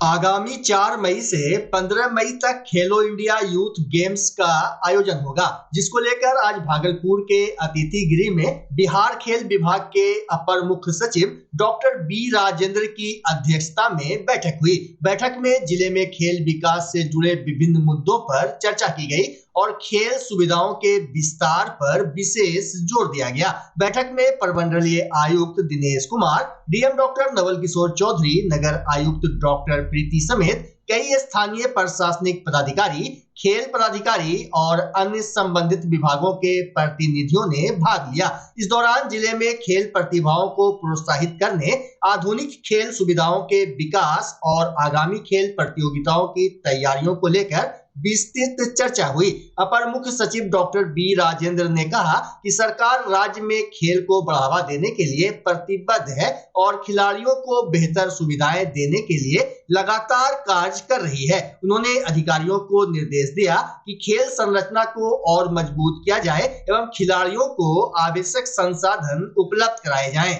आगामी 4 मई से 15 मई तक खेलो इंडिया यूथ गेम्स का आयोजन होगा, जिसको लेकर आज भागलपुर के अतिथि गृह में बिहार खेल विभाग के अपर मुख्य सचिव डॉक्टर बी राजेंद्र की अध्यक्षता में बैठक हुई। बैठक में जिले में खेल विकास से जुड़े विभिन्न मुद्दों पर चर्चा की गई और खेल सुविधाओं के विस्तार पर विशेष जोर दिया गया। बैठक में प्रमंडलीय आयुक्त दिनेश कुमार, डीएम डॉक्टर नवल किशोर चौधरी, नगर आयुक्त डॉक्टर प्रीति समेत कई स्थानीय प्रशासनिक पदाधिकारी, खेल पदाधिकारी और अन्य संबंधित विभागों के प्रतिनिधियों ने भाग लिया। इस दौरान जिले में खेल प्रतिभाओं को प्रोत्साहित करने, आधुनिक खेल सुविधाओं के विकास और आगामी खेल प्रतियोगिताओं की तैयारियों को लेकर विस्तृत चर्चा हुई। अपर मुख्य सचिव डॉक्टर बी राजेंद्र ने कहा कि सरकार राज्य में खेल को बढ़ावा देने के लिए प्रतिबद्ध है और खिलाड़ियों को बेहतर सुविधाएं देने के लिए लगातार कार्य कर रही है। उन्होंने अधिकारियों को निर्देश दिया कि खेल संरचना को और मजबूत किया जाए एवं खिलाड़ियों को आवश्यक संसाधन उपलब्ध कराए जाएं।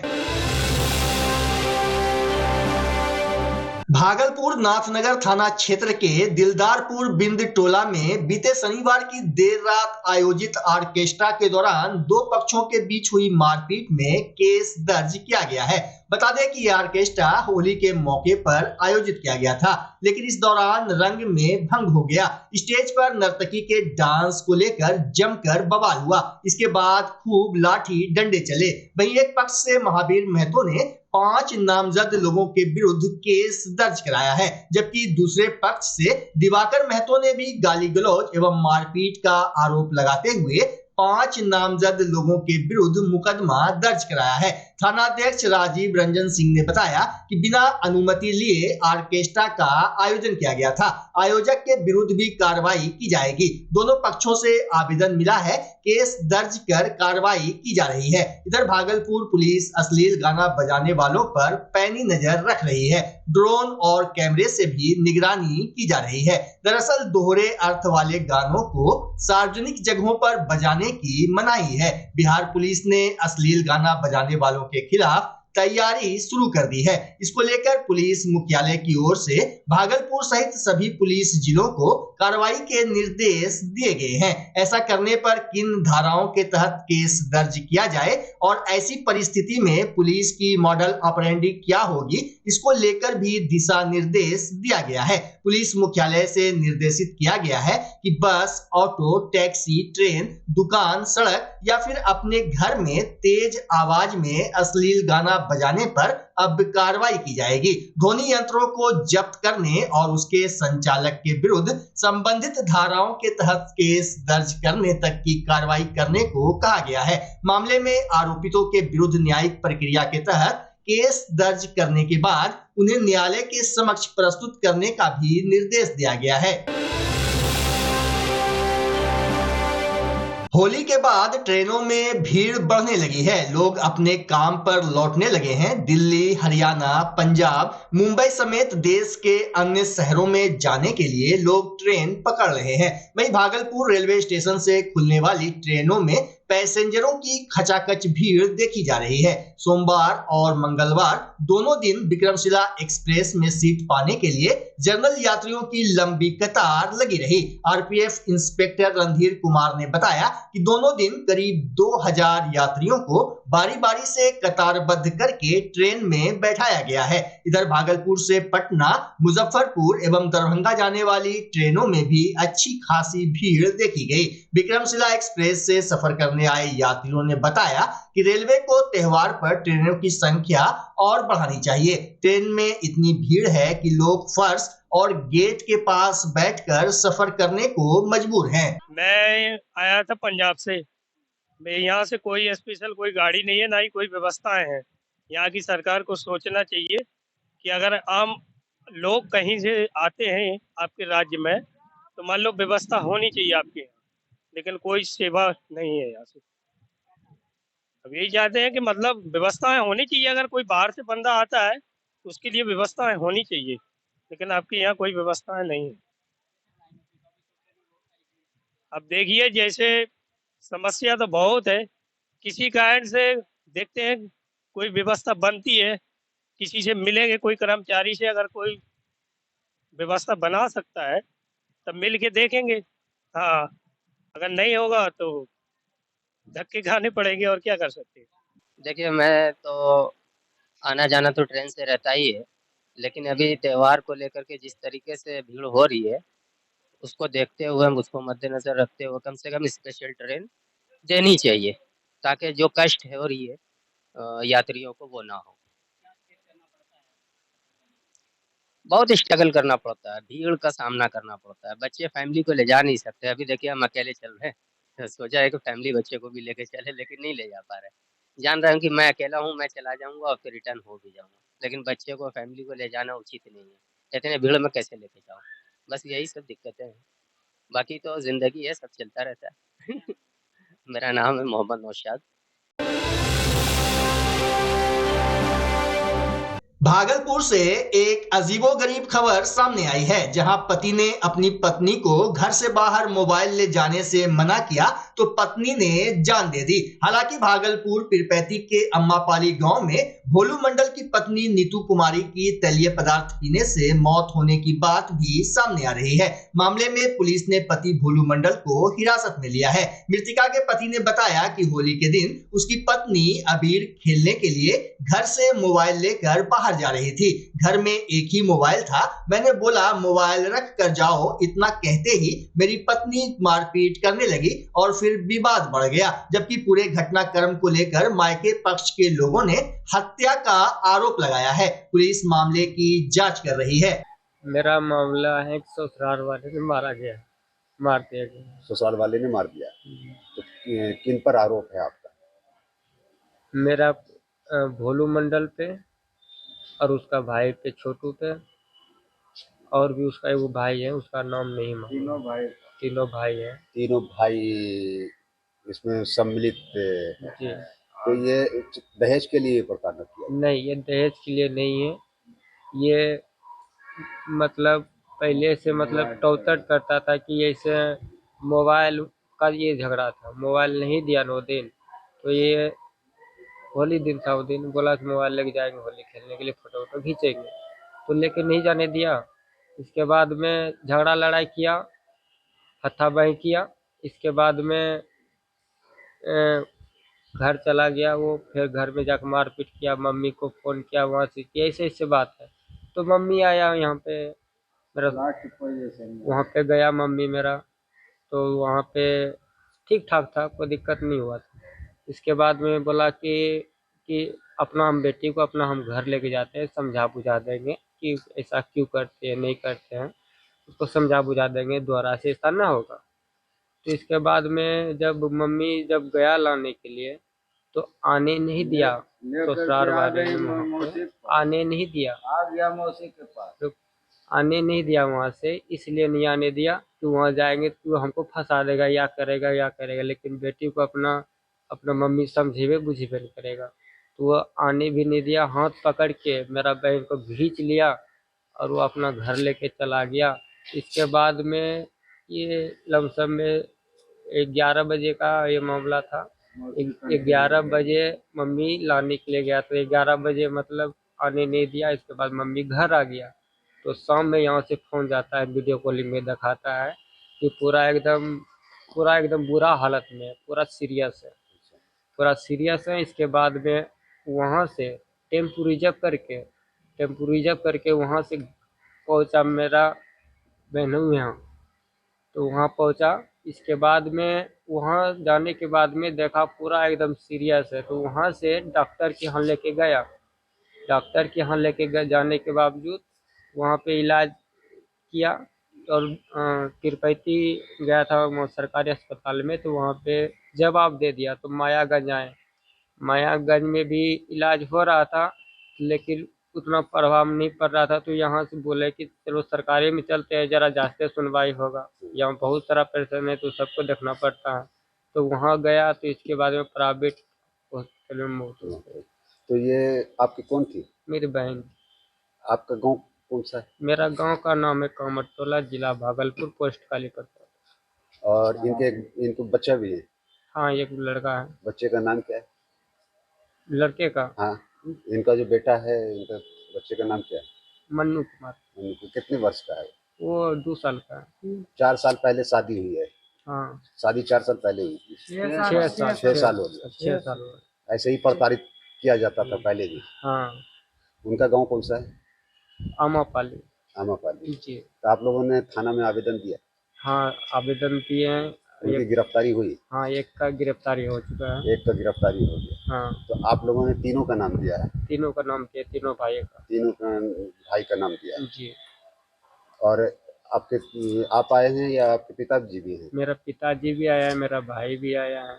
भागलपुर नाथनगर थाना क्षेत्र के दिलदारपुर बिंद टोला में बीते शनिवार की देर रात आयोजित ऑर्केस्ट्रा के दौरान दो पक्षों के बीच हुई मारपीट में केस दर्ज किया गया है। बता दें कि यह ऑर्केस्ट्रा होली के मौके पर आयोजित किया गया था, लेकिन इस दौरान रंग में भंग हो गया। स्टेज पर नर्तकी के डांस को लेकर जमकर बवाल हुआ। इसके बाद खूब लाठी डंडे चले। वहीं एक पक्ष से महावीर महतो ने 5 नामजद लोगों के विरुद्ध केस दर्ज कराया है, जबकि दूसरे पक्ष से दिवाकर महतो ने भी गाली गलौज एवं मारपीट का आरोप लगाते हुए 5 नामजद लोगों के विरुद्ध मुकदमा दर्ज कराया है। थानाध्यक्ष राजीव रंजन सिंह ने बताया कि बिना अनुमति लिए ऑर्केस्ट्रा का आयोजन किया गया था। आयोजक के विरुद्ध भी कार्रवाई की जाएगी। दोनों पक्षों से आवेदन मिला है, केस दर्ज कर कार्रवाई की जा रही है। इधर भागलपुर पुलिस अश्लील गाना बजाने वालों पर पैनी नजर रख रही है। ड्रोन और कैमरे से भी निगरानी की जा रही है। दरअसल दोहरे अर्थ वाले गानों को सार्वजनिक जगहों पर बजाने की मनाही है। बिहार पुलिस ने अश्लील गाना बजाने वालों के खिलाफ तैयारी शुरू कर दी है। इसको लेकर पुलिस मुख्यालय की ओर से भागलपुर सहित सभी पुलिस जिलों को कार्रवाई के निर्देश दिए गए हैं। ऐसा करने पर किन धाराओं के तहत केस दर्ज किया जाए और ऐसी परिस्थिति में पुलिस की मॉडल ऑपरेंडी क्या होगी, इसको लेकर भी दिशा निर्देश दिया गया है। पुलिस मुख्यालय से निर्देशित किया गया है कि बस, ऑटो, टैक्सी, ट्रेन, दुकान, सड़क या फिर अपने घर में तेज आवाज में अश्लील गाना बजाने पर अब कार्रवाई की जाएगी। ध्वनि यंत्रों को जब्त करने और उसके संचालक के विरुद्ध संबंधित धाराओं के तहत केस दर्ज करने तक की कार्रवाई करने को कहा गया है। मामले में आरोपितों के विरुद्ध न्यायिक प्रक्रिया के तहत केस दर्ज करने के बाद उन्हें न्यायालय के समक्ष प्रस्तुत करने का भी निर्देश दिया गया है। होली के बाद ट्रेनों में भीड़ बढ़ने लगी है। लोग अपने काम पर लौटने लगे हैं। दिल्ली, हरियाणा, पंजाब, मुंबई समेत देश के अन्य शहरों में जाने के लिए लोग ट्रेन पकड़ रहे हैं। वहीं भागलपुर रेलवे स्टेशन से खुलने वाली ट्रेनों में पैसेंजरों की खचाखच भीड़ देखी जा रही है। सोमवार और मंगलवार दोनों दिन विक्रमशिला एक्सप्रेस में सीट पाने के लिए जनरल यात्रियों की लंबी कतार लगी रही। आरपीएफ इंस्पेक्टर रणधीर कुमार ने बताया कि दोनों दिन करीब 2000 यात्रियों को बारी बारी से कतारबद्ध करके ट्रेन में बैठाया गया है। इधर भागलपुर से पटना, मुजफ्फरपुर एवं दरभंगा जाने वाली ट्रेनों में भी अच्छी खासी भीड़ देखी गई। विक्रमशिला एक्सप्रेस से सफर करने आए यात्रियों ने बताया कि रेलवे को त्योहार पर ट्रेनों की संख्या और बढ़ानी चाहिए। ट्रेन में इतनी भीड़ है कि लोग फर्श और गेट के पास बैठकर सफर करने को मजबूर हैं। मैं आया था पंजाब से। यहाँ से कोई स्पेशल कोई गाड़ी नहीं है, ना ही कोई व्यवस्थाएं हैं। यहाँ की सरकार को सोचना चाहिए कि अगर आम लोग कहीं से आते हैं आपके राज्य में, तो मान लो व्यवस्था होनी चाहिए आपके यहाँ, लेकिन कोई सेवा नहीं है यहाँ से। अब यही चाहते हैं कि मतलब व्यवस्थाएं होनी चाहिए। अगर कोई बाहर से बंदा आता है तो उसके लिए व्यवस्थाएं होनी चाहिए, लेकिन आपके यहाँ कोई व्यवस्थाएं नहीं है। अब देखिए, जैसे समस्या तो बहुत है। किसी कारण से देखते हैं कोई व्यवस्था बनती है, किसी से मिलेंगे, कोई कर्मचारी से अगर कोई व्यवस्था बना सकता है तब मिल के देखेंगे। हाँ, अगर नहीं होगा तो धक्के खाने पड़ेंगे और क्या कर सकते हैं। देखिए, मैं तो आना जाना तो ट्रेन से रहता ही है, लेकिन अभी त्योहार को लेकर के जिस तरीके से भीड़ हो रही है, उसको देखते हुए, हम उसको मद्देनजर रखते हुए कम से कम स्पेशल ट्रेन देनी चाहिए, ताकि जो कष्ट है हो रही है यात्रियों को वो ना हो। बहुत स्ट्रगल करना पड़ता है, भीड़ का सामना करना पड़ता है, बच्चे फैमिली को ले जा नहीं सकते। अभी देखिए हम अकेले चल रहे हैं, तो सोचा है कि फैमिली बच्चे को भी लेके चले, लेकिन नहीं ले जा पा रहे। जान रहे हैं कि मैं अकेला हूँ, मैं चला जाऊंगा और फिर रिटर्न हो भी जाऊंगा, लेकिन बच्चे को फैमिली को ले जाना उचित नहीं है। इतने भीड़ में कैसे लेके जाऊँ? बस यही सब दिक्कतें हैं, बाकी तो जिंदगी है, सब चलता रहता है। मेरा नाम है मोहम्मद नौशाद। भागलपुर से एक अजीबोगरीब खबर सामने आई है, जहां पति ने अपनी पत्नी को घर से बाहर मोबाइल ले जाने से मना किया तो पत्नी ने जान दे दी। हालांकि भागलपुर पीरपैंती के अम्मापाली गांव में भोलू मंडल की पत्नी नीतू कुमारी की तैलीय पदार्थ पीने से मौत होने की बात भी सामने आ रही है। मामले में पुलिस ने पति भोलू मंडल को हिरासत में लिया है। मृतका के पति ने बताया कि होली के दिन उसकी पत्नी अबीर खेलने के लिए घर से मोबाइल लेकर बाहर जा रही थी। घर में एक ही मोबाइल था। मैंने बोला मोबाइल रख कर जाओ, इतना कहते ही मेरी पत्नी मारपीट करने लगी और फिर विवाद बढ़ गया। जबकि पूरे घटनाक्रम को लेकर मायके पक्ष के लोगों ने हत्या का आरोप लगाया है। पुलिस मामले की जांच कर रही है। मेरा मामला है कि ससुराल वाले ने मारा गया, मार दिया गया। ससुराल वाले ने मार दिया, तो किन पर आरोप है आपका? मेरा भोलू मंडल पे और उसका भाई पे, छोटू पे, और भी उसका एक भाई है, उसका नाम नहीं मालूम। तीनों भाई हैं। तीनों भाई इसमें सम्मिलित जी। तो ये दहेज के लिए प्रताड़ना किया? नहीं, ये दहेज के लिए नहीं है। ये मतलब पहले से मतलब टौचर करता था कि ऐसे मोबाइल का ये झगड़ा था। मोबाइल नहीं दिया 9 दिन, तो ये होली दिन था, वो दिन बोला कि मोबाइल लेके जाएंगे होली खेलने के लिए, फोटो वोटो खींचेंगे, तो लेके नहीं जाने दिया। इसके बाद में झगड़ा लड़ाई किया, हथाबही किया। इसके बाद में घर चला गया वो, फिर घर में जाकर मारपीट किया, मम्मी को फ़ोन किया, वहाँ से किया, ऐसे ऐसे बात है। तो मम्मी आया यहाँ पे, मेरा वहाँ पे गया मम्मी मेरा, तो वहाँ पे ठीक ठाक था, कोई दिक्कत नहीं हुआ था। इसके बाद में बोला कि अपना हम बेटी को अपना हम घर लेके जाते हैं, समझा बुझा देंगे कि ऐसा क्यों करते हैं, नहीं करते हैं, उसको समझा बुझा देंगे, दोबारा से ऐसा ना होगा। तो इसके बाद में जब मम्मी जब गया लाने के लिए, तो आने नहीं दिया, ससुराल वाले ने वहाँ पे आने नहीं दिया, आ गया मौसी के पास, तो आने नहीं दिया वहाँ से, इसलिए नहीं आने दिया कि वहाँ जाएंगे तो हमको फंसा देगा या करेगा। लेकिन बेटी को अपना मम्मी समझेबे बुझेबे नहीं करेगा, तो वो आने भी नहीं दिया। हाथ पकड़ के मेरा बहन को खींच लिया और वो अपना घर लेके चला गया। इसके बाद में ये लमसम में 11 बजे का ये मामला था। 11 बजे मम्मी लाने के लिए गया, तो 11 बजे मतलब आने नहीं दिया। इसके बाद मम्मी घर आ गया, तो शाम में यहाँ से फ़ोन जाता है, वीडियो कॉलिंग में दिखाता है कि पूरा एकदम बुरा हालत में है, पूरा सीरियस है। इसके बाद में वहाँ से टेम्पू रिजर्व करके वहाँ से पहुँचा मेरा बहनों यहाँ, तो वहाँ पहुँचा। इसके बाद में वहाँ जाने के बाद में देखा पूरा एकदम सीरियस है, तो वहाँ से डॉक्टर के यहाँ लेके गया। डॉक्टर के यहाँ लेके जाने के बावजूद वहाँ पे इलाज किया, और तिरुपति गया था वो सरकारी अस्पताल में, तो वहाँ पे जवाब दे दिया, तो मायागंज आए। मायागंज में भी इलाज हो रहा था, लेकिन उतना प्रभाव नहीं पड़ रहा था, तो यहाँ से बोले कि चलो सरकारी में चलते हैं, ज़रा जांच सुनवाई होगा, यहाँ बहुत सारा पेशेंट है तो सबको देखना पड़ता है। तो वहाँ गया, तो इसके बाद में प्राइवेट हॉस्पिटल में मौत हो गई। तो ये आपकी कौन थी? मेरी बहन। आपका गांव कौन सा है? मेरा गांव का नाम है कामरटोला, जिला भागलपुर, पोस्ट कालीपत। और इनको बच्चा भी है? हाँ, एक लड़का है। बच्चे का नाम क्या है? लड़के का? हाँ, इनका जो बेटा है, इनका बच्चे का नाम क्या है? मन्नू कुमार। उनको कितने वर्ष का है? वो 2 साल का है। 4 साल पहले शादी हुई है। हाँ, शादी 4 साल पहले हुई थी। 6 साल 6 साल हो गए। 6 साल हो गए। ऐसे ही प्रताड़ित किया जाता था पहले भी। हाँ, उनका गांव कौन सा है? आमापाली आमापाली। जी। तो आप लोगों ने थाना में आवेदन दिया? हाँ, आवेदन दिए हैं। उनकी गिरफ्तारी हुई? हाँ, एक का गिरफ्तारी हो चुका है। एक का गिरफ्तारी हो गया। हाँ, तो आप लोगों ने तीनों का नाम दिया है? तीनों का नाम दिया, तीनों भाई का। तीनों का भाई का नाम दिया है। जी। और आप आए हैं या आपके पिताजी भी हैं? मेरा पिताजी भी आया है, मेरा भाई भी आया है।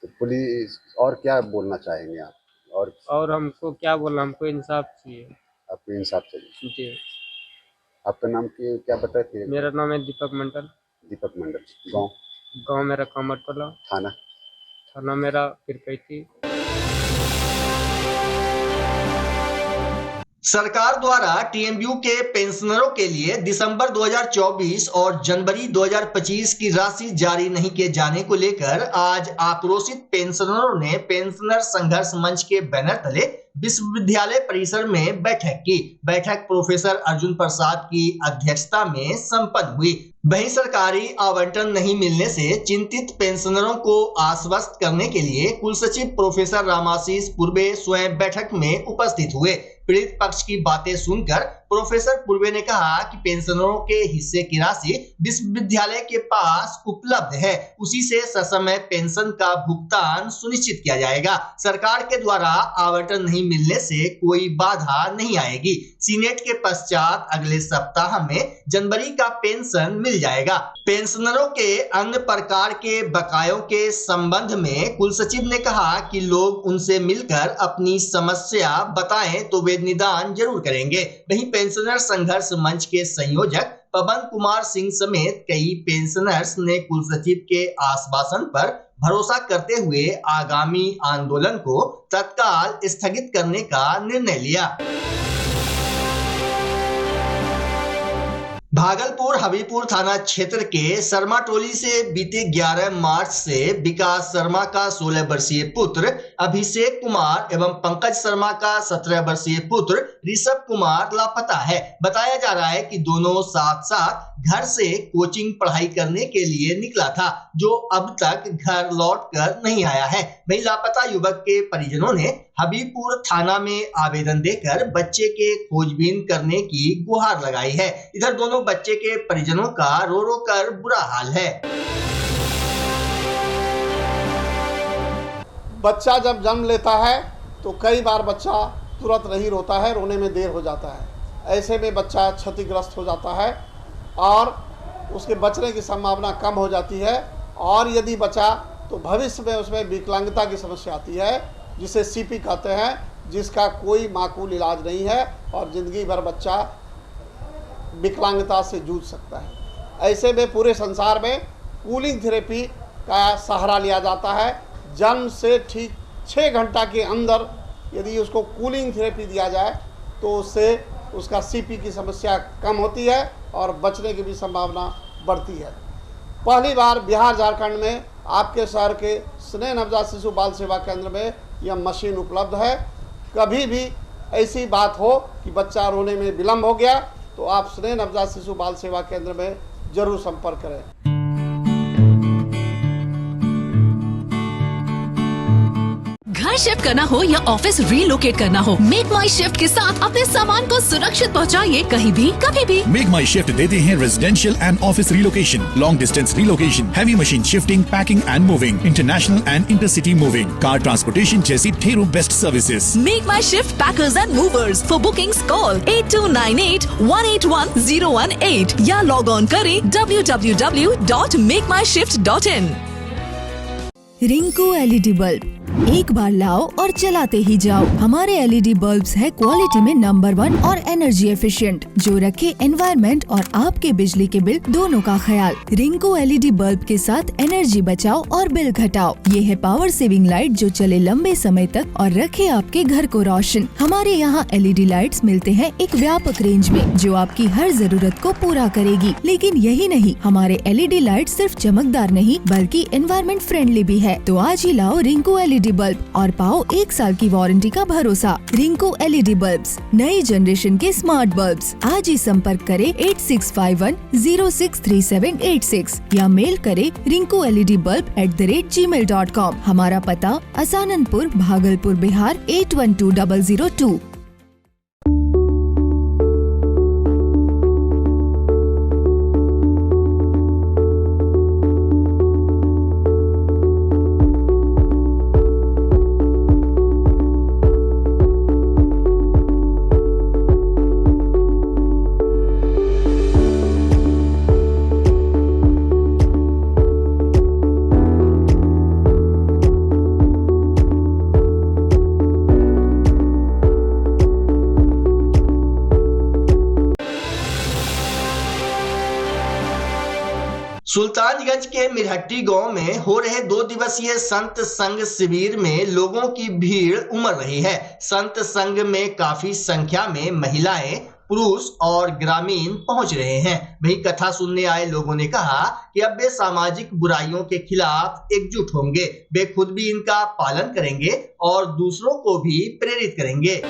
तो पुलिस और क्या बोलना चाहेंगे आप? और हमको क्या बोलना, हमको इंसाफ चाहिए। आपको इंसाफ चाहिए? जी। आपका नाम क्या बताए थे? मेरा नाम है दीपक मंडल। दीपक मंडल। गांव मेरा कामरटोला। थाना मेरा पिरपैती। सरकार द्वारा टीएमयू के पेंशनरों के लिए दिसंबर 2024 और जनवरी 2025 की राशि जारी नहीं किए जाने को लेकर आज आक्रोशित पेंशनरों ने पेंशनर संघर्ष मंच के बैनर तले विश्वविद्यालय परिसर में बैठक की। बैठक प्रोफेसर अर्जुन प्रसाद की अध्यक्षता में संपन्न हुई। वहीं सरकारी आवंटन नहीं मिलने से चिंतित पेंशनरों को आश्वस्त करने के लिए कुलसचिव प्रोफेसर रामाशीष पूर्वे स्वयं बैठक में उपस्थित हुए। पीड़ित पक्ष की बातें सुनकर प्रोफेसर पूर्वे ने कहा कि पेंशनरों के हिस्से की राशि विश्वविद्यालय के पास उपलब्ध है, उसी से ससमय पेंशन का भुगतान सुनिश्चित किया जाएगा। सरकार के द्वारा आवंटन नहीं मिलने से कोई बाधा नहीं आएगी। सीनेट के पश्चात अगले सप्ताह में जनवरी का पेंशन मिल जाएगा। पेंशनरों के अन्य प्रकार के बकायों के संबंध में कुलसचिव ने कहा कि लोग उनसे मिलकर अपनी समस्या बताएं तो वे निदान जरूर करेंगे। वहीं पेंशनर संघर्ष मंच के संयोजक पवन कुमार सिंह समेत कई पेंशनर्स ने कुलसचिव के आश्वासन पर भरोसा करते हुए आगामी आंदोलन को तत्काल स्थगित करने का निर्णय लिया। भागलपुर हबीबपुर थाना क्षेत्र के शर्मा टोली से बीते 11 मार्च से विकास शर्मा का 16 वर्षीय पुत्र अभिषेक कुमार एवं पंकज शर्मा का 17 वर्षीय पुत्र ऋषभ कुमार लापता है। बताया जा रहा है कि दोनों साथ साथ घर से कोचिंग पढ़ाई करने के लिए निकला था, जो अब तक घर लौटकर नहीं आया है। वहीं लापता युवक के परिजनों ने हबीबपुर थाना में आवेदन देकर बच्चे के खोजबीन करने की गुहार लगाई है। इधर दोनों बच्चे के परिजनों का रो रो कर बुरा हाल है। बच्चा जब जन्म लेता है तो कई बार बच्चा तुरंत नहीं रोता है, रोने में देर हो जाता है। ऐसे में बच्चा क्षतिग्रस्त हो जाता है और उसके बचने की संभावना कम हो जाती है। और यदि बचा तो भविष्य में उसमें विकलांगता की समस्या आती है, जिसे सीपी कहते हैं, जिसका कोई माकूल इलाज नहीं है और ज़िंदगी भर बच्चा विकलांगता से जूझ सकता है। ऐसे में पूरे संसार में कूलिंग थेरेपी का सहारा लिया जाता है। जन्म से ठीक 6 घंटा के अंदर यदि उसको कूलिंग थेरेपी दिया जाए तो उससे उसका सीपी की समस्या कम होती है और बचने की भी संभावना बढ़ती है। पहली बार बिहार झारखंड में आपके शहर के स्नेह नवजात शिशु बाल सेवा केंद्र में यह मशीन उपलब्ध है। कभी भी ऐसी बात हो कि बच्चा रोने में विलम्ब हो गया तो आप स्नेह नवजात शिशु बाल सेवा केंद्र में जरूर संपर्क करें। घर शिफ्ट करना हो या ऑफिस रीलोकेट करना हो, मेक माई शिफ्ट के साथ अपने सामान को सुरक्षित पहुंचाइए कहीं भी कभी भी। मेक माई शिफ्ट देते हैं residential and office relocation, long distance relocation, heavy machine shifting, packing and moving, international and intercity moving, car transportation जैसी ढेरों best services. Make my shift packers and movers. For bookings call 8298-181-018 या log on करें www.makemyshift.in। Rinku LED bulb, एक बार लाओ और चलाते ही जाओ। हमारे एलईडी बल्ब्स है क्वालिटी में नंबर 1 और एनर्जी एफिशिएंट, जो रखे एनवायरनमेंट और आपके बिजली के बिल दोनों का ख्याल। रिंकू एलईडी बल्ब के साथ एनर्जी बचाओ और बिल घटाओ। ये है पावर सेविंग लाइट जो चले लंबे समय तक और रखे आपके घर को रोशन। हमारे यहाँ एलईडी लाइट्स मिलते हैं एक व्यापक रेंज में, जो आपकी हर जरूरत को पूरा करेगी। लेकिन यही नहीं, हमारे एलईडी लाइट सिर्फ चमकदार नहीं बल्कि एनवायरनमेंट फ्रेंडली भी है। तो आज ही लाओ रिंकू एलईडी LED बल्ब और पाओ 1 साल की वारंटी का भरोसा। रिंकू LED बल्ब्स, नई जनरेशन के स्मार्ट बल्ब्स। आज ही संपर्क करें 8651063786 या मेल करें rinkooledbulb@gmail.com। हमारा पता असाननपुर, भागलपुर, बिहार 812002। सुल्तानगंज के मिरहट्टी गांव में हो रहे 2 दिवसीय संत संघ शिविर में लोगों की भीड़ उमड़ रही है। संत संघ में काफी संख्या में महिलाएं, पुरुष और ग्रामीण पहुंच रहे हैं। वहीं कथा सुनने आए लोगों ने कहा कि अब वे सामाजिक बुराइयों के खिलाफ एकजुट होंगे। वे खुद भी इनका पालन करेंगे और दूसरों को भी प्रेरित करेंगे।